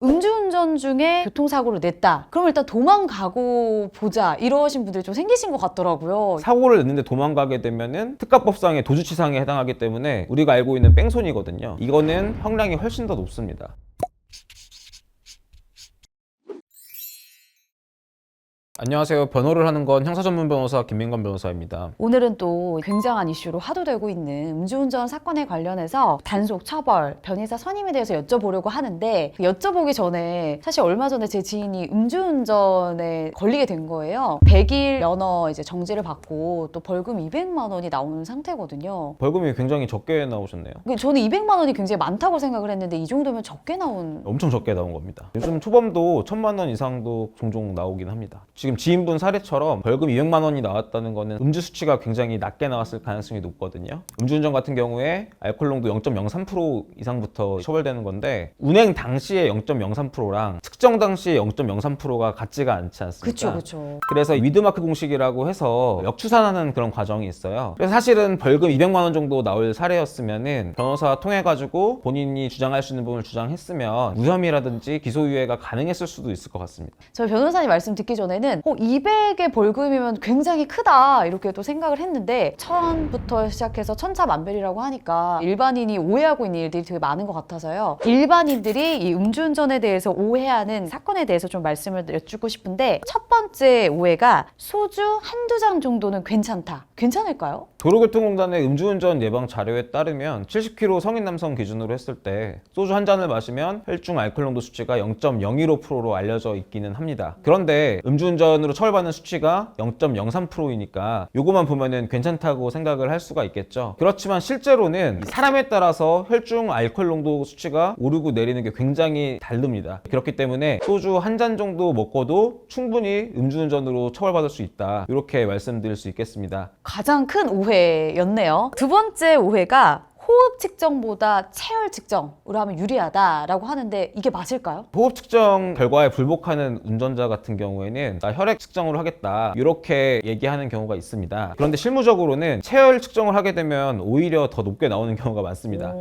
음주운전 중에 교통사고를 냈다. 그럼 일단 도망가고 보자. 이러신 분들이 좀 생기신 것 같더라고요. 사고를 냈는데 도망가게 되면은 특가법상의 도주치상에 해당하기 때문에 우리가 알고 있는 뺑소니거든요. 이거는 형량이 훨씬 더 높습니다. 안녕하세요. 변호를 하는 건 형사전문 변호사 김민건 변호사입니다. 오늘은 또 굉장한 이슈로 화두되고 있는 음주운전 사건에 관련해서 단속, 처벌, 변호사 선임에 대해서 여쭤보려고 하는데 여쭤보기 전에 사실 얼마 전에 제 지인이 음주운전에 걸리게 된 거예요. 100일 면허 이제 정지를 받고 또 벌금 200만 원이 나오는 상태거든요. 벌금이 굉장히 적게 나오셨네요. 저는 200만 원이 굉장히 많다고 생각을 했는데 이 정도면 적게 나온... 엄청 적게 나온 겁니다. 요즘 초범도 1000만 원 이상도 종종 나오긴 합니다. 지금 지인분 사례처럼 벌금 200만 원이 나왔다는 거는 음주 수치가 굉장히 낮게 나왔을 가능성이 높거든요. 음주운전 같은 경우에 알코올 농도 0.03% 이상부터 처벌되는 건데 운행 당시에 0.03%랑 측정 당시에 0.03%가 같지가 않지 않습니까? 그렇죠. 그래서 위드마크 공식이라고 해서 역추산하는 그런 과정이 있어요. 그래서 사실은 벌금 200만 원 정도 나올 사례였으면은 변호사 통해가지고 본인이 주장할 수 있는 부분을 주장했으면 무혐의라든지 기소유예가 가능했을 수도 있을 것 같습니다. 저 변호사님 말씀 듣기 전에는 200의 벌금이면 굉장히 크다 이렇게 또 생각을 했는데 1000부터 시작해서 천차만별이라고 하니까 일반인이 오해하고 있는 일들이 되게 많은 것 같아서요. 일반인들이 이 음주운전에 대해서 오해하는 사건에 대해서 좀 말씀을 여쭙고 싶은데 첫 번째 오해가 소주 한두 잔 정도는 괜찮다. 괜찮을까요? 도로교통공단의 음주운전 예방 자료에 따르면 70kg 성인 남성 기준으로 했을 때 소주 한 잔을 마시면 혈중 알코올 농도 수치가 0.015%로 알려져 있기는 합니다. 그런데 음주운전으로 처벌받는 수치가 0.03%이니까 요거만 보면은 괜찮다고 생각을 할 수가 있겠죠. 그렇지만 실제로는 사람에 따라서 혈중 알코올 농도 수치가 오르고 내리는 게 굉장히 다릅니다. 그렇기 때문에 소주 한 잔 정도 먹고도 충분히 음주운전으로 처벌받을 수 있다. 이렇게 말씀드릴 수 있겠습니다. 가장 큰 오해였네요. 두 번째 오해가 호흡 측정보다 체열 측정으로 하면 유리하다라고 하는데 이게 맞을까요? 호흡 측정 결과에 불복하는 운전자 같은 경우에는 나 혈액 측정을 하겠다 이렇게 얘기하는 경우가 있습니다. 그런데 실무적으로는 체열 측정을 하게 되면 오히려 더 높게 나오는 경우가 많습니다.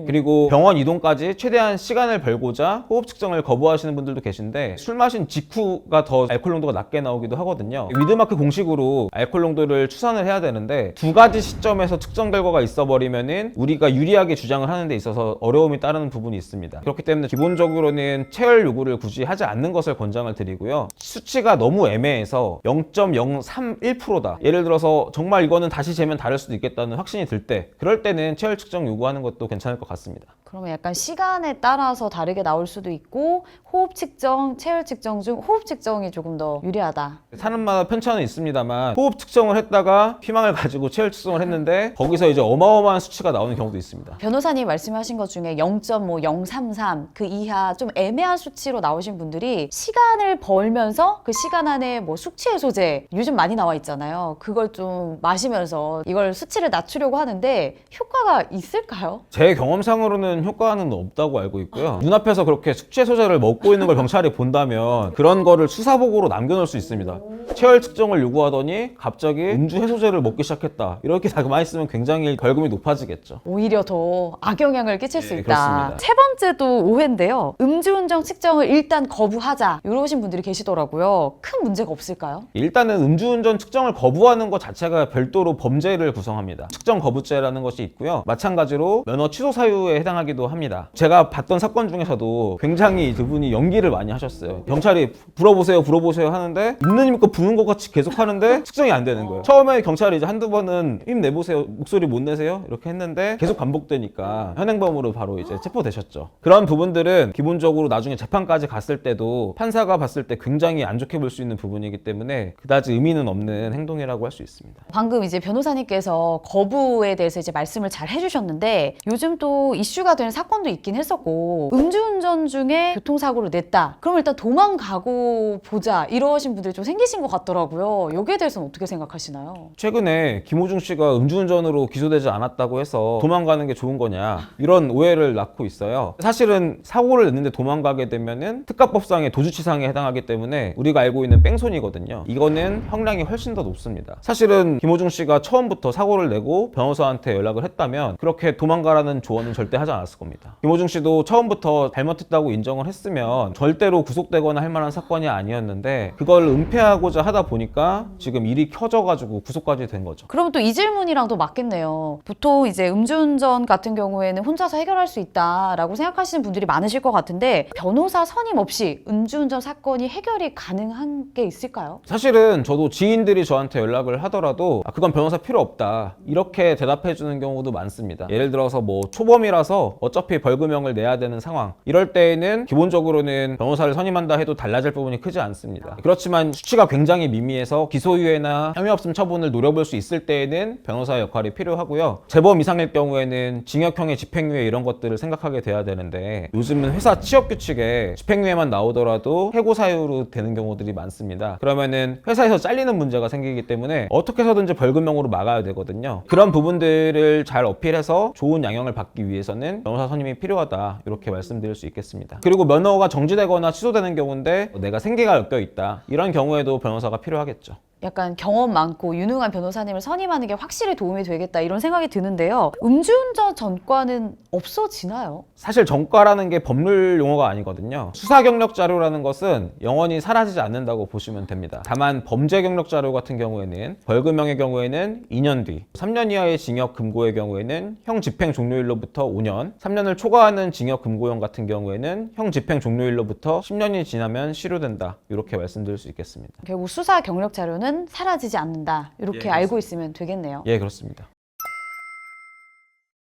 그리고 병원 이동까지 최대한 시간을 벌고자 호흡 측정을 거부하시는 분들도 계신데 술 마신 직후가 더 알코올 농도가 낮게 나오기도 하거든요. 위드마크 공식으로 알코올 농도를 추산을 해야 되는데 두 가지 시점에서 측정 결과가 있어버리면은 우리가 유리하게 주장을 하는 데 있어서 어려움이 따르는 부분이 있습니다. 그렇기 때문에 기본적으로는 체열 요구를 굳이 하지 않는 것을 권장을 드리고요. 수치가 너무 애매해서 0.031%다. 예를 들어서 정말 이거는 다시 재면 다를 수도 있겠다는 확신이 들 때 그럴 때는 체열 측정 요구하는 것도 괜찮을 것 같습니다. 그러면 약간 시간에 따라서 다르게 나올 수도 있고 호흡 측정, 체열 측정 중 호흡 측정이 조금 더 유리하다. 사람마다 편차는 있습니다만 호흡 측정을 했다가 희망을 가지고 체열 측정을 했는데 거기서 이제 어마어마한 수치가 나오는 경우도 있습니다. 변호사님 말씀하신 것 중에 0.033 그 이하 좀 애매한 수치로 나오신 분들이 시간을 벌면서 그 시간 안에 뭐 숙취해소제 요즘 많이 나와 있잖아요. 그걸 좀 마시면서 이걸 수치를 낮추려고 하는데 효과가 있을까요? 제 경험상으로는 효과는 없다고 알고 있고요. 눈앞에서 그렇게 숙취해소제를 먹고 있는 걸 경찰이 본다면 그런 거를 수사보고로 남겨놓을 수 있습니다. 체열 측정을 요구하더니 갑자기 음주해소제를 먹기 시작했다. 이렇게 가만히 있으면 굉장히 벌금이 높아지겠죠. 오히려 더 악영향을 끼칠 수 있다. 그렇습니다. 세 번째도 오해인데요. 음주운전 측정을 일단 거부하자 이러신 분들이 계시더라고요. 큰 문제가 없을까요? 일단은 음주운전 측정을 거부하는 것 자체가 별도로 범죄를 구성합니다. 측정 거부죄라는 것이 있고요. 마찬가지로 면허 취소 사유에 해당하기도 합니다. 제가 봤던 사건 중에서도 굉장히 그분이 연기를 많이 하셨어요. 경찰이 불어보세요 하는데 있는 힘껏 부는 것 같이 계속 하는데 측정이 안 되는 거예요. 처음에 경찰이 이제 한두 번은 힘내보세요, 목소리 못 내세요 이렇게 했는데 계속 반복되니까 현행범으로 바로 이제 체포되셨죠. 그런 부분들은 기본적으로 나중에 재판까지 갔을 때도 판사가 봤을 때 굉장히 안 좋게 볼 수 있는 부분이기 때문에 그다지 의미는 없는 행동이라고 할 수 있습니다. 방금 이제 변호사님께서 거부에 대해서 이제 말씀을 잘 해주셨는데 요즘 또 이슈가 되는 사건도 있긴 했었고 음주운전 중에 교통사고를 냈다. 그럼 일단 도망가고 보자 이러신 분들이 좀 생기신 것 같더라고요. 여기에 대해서는 어떻게 생각하시나요? 최근에 김호중 씨가 음주운전으로 기소되지 않았다고 해서 도망가는 게 좋은 거냐 이런 오해를 낳고 있어요. 사실은 사고를 냈는데 도망가게 되면은 특가법상의 도주치상에 해당하기 때문에 우리가 알고 있는 뺑소니거든요. 이거는 형량이 훨씬 더 높습니다. 사실은 김호중 씨가 처음부터 사고를 내고 변호사한테 연락을 했다면 그렇게 도망가라는 조언은 절대 하지 않았습니다. 나왔을 겁니다. 김호중 씨도 처음부터 잘못했다고 인정을 했으면 절대로 구속되거나 할 만한 사건이 아니었는데 그걸 은폐하고자 하다 보니까 지금 일이 켜져가지고 구속까지 된 거죠. 그럼 또 이 질문이랑도 맞겠네요. 보통 이제 음주운전 같은 경우에는 혼자서 해결할 수 있다라고 생각하시는 분들이 많으실 것 같은데 변호사 선임 없이 음주운전 사건이 해결이 가능한 게 있을까요? 사실은 저도 지인들이 저한테 연락을 하더라도 그건 변호사 필요 없다 이렇게 대답해 주는 경우도 많습니다. 예를 들어서 뭐 초범이라서 어차피 벌금형을 내야 되는 상황, 이럴 때에는 기본적으로는 변호사를 선임한다 해도 달라질 부분이 크지 않습니다. 그렇지만 수치가 굉장히 미미해서 기소유예나 혐의 없음 처분을 노려볼 수 있을 때에는 변호사의 역할이 필요하고요. 재범 이상일 경우에는 징역형의 집행유예 이런 것들을 생각하게 돼야 되는데 요즘은 회사 취업규칙에 집행유예만 나오더라도 해고 사유로 되는 경우들이 많습니다. 그러면은 회사에서 잘리는 문제가 생기기 때문에 어떻게 해서든지 벌금형으로 막아야 되거든요. 그런 부분들을 잘 어필해서 좋은 양형을 받기 위해서는 변호사 선임이 필요하다 이렇게 말씀드릴 수 있겠습니다. 그리고 면허가 정지되거나 취소되는 경우인데 내가 생계가 엮여 있다 이런 경우에도 변호사가 필요하겠죠. 약간 경험 많고 유능한 변호사님을 선임하는 게 확실히 도움이 되겠다 이런 생각이 드는데요. 음주운전 전과는 없어지나요? 사실 전과라는 게 법률 용어가 아니거든요. 수사 경력 자료라는 것은 영원히 사라지지 않는다고 보시면 됩니다. 다만 범죄 경력 자료 같은 경우에는 벌금형의 경우에는 2년 뒤, 3년 이하의 징역 금고의 경우에는 형 집행 종료일로부터 5년, 3년을 초과하는 징역 금고형 같은 경우에는 형 집행 종료일로부터 10년이 지나면 실효된다. 이렇게 말씀드릴 수 있겠습니다. 결국 수사 경력 자료는 사라지지 않는다 이렇게 예, 알고 있으면 되겠네요. 예, 그렇습니다.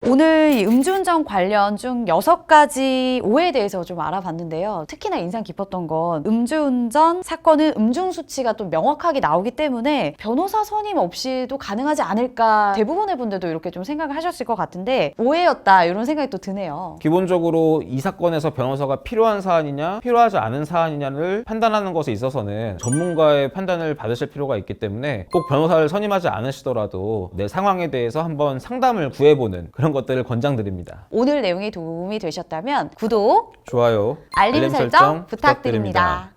오늘 이 음주운전 관련 중 6가지 오해에 대해서 좀 알아봤는데요. 특히나 인상 깊었던 건 음주운전 사건은 음중수치가 또 명확하게 나오기 때문에 변호사 선임 없이도 가능하지 않을까, 대부분의 분들도 이렇게 좀 생각을 하셨을 것 같은데 오해였다 이런 생각이 또 드네요. 기본적으로 이 사건에서 변호사가 필요한 사안이냐 필요하지 않은 사안이냐를 판단하는 것에 있어서는 전문가의 판단을 받으실 필요가 있기 때문에 꼭 변호사를 선임하지 않으시더라도 내 상황에 대해서 한번 상담을 구해보는 그런 것들을 권장드립니다. 오늘 내용이 도움이 되셨다면 구독, 좋아요, 알림 설정 부탁드립니다.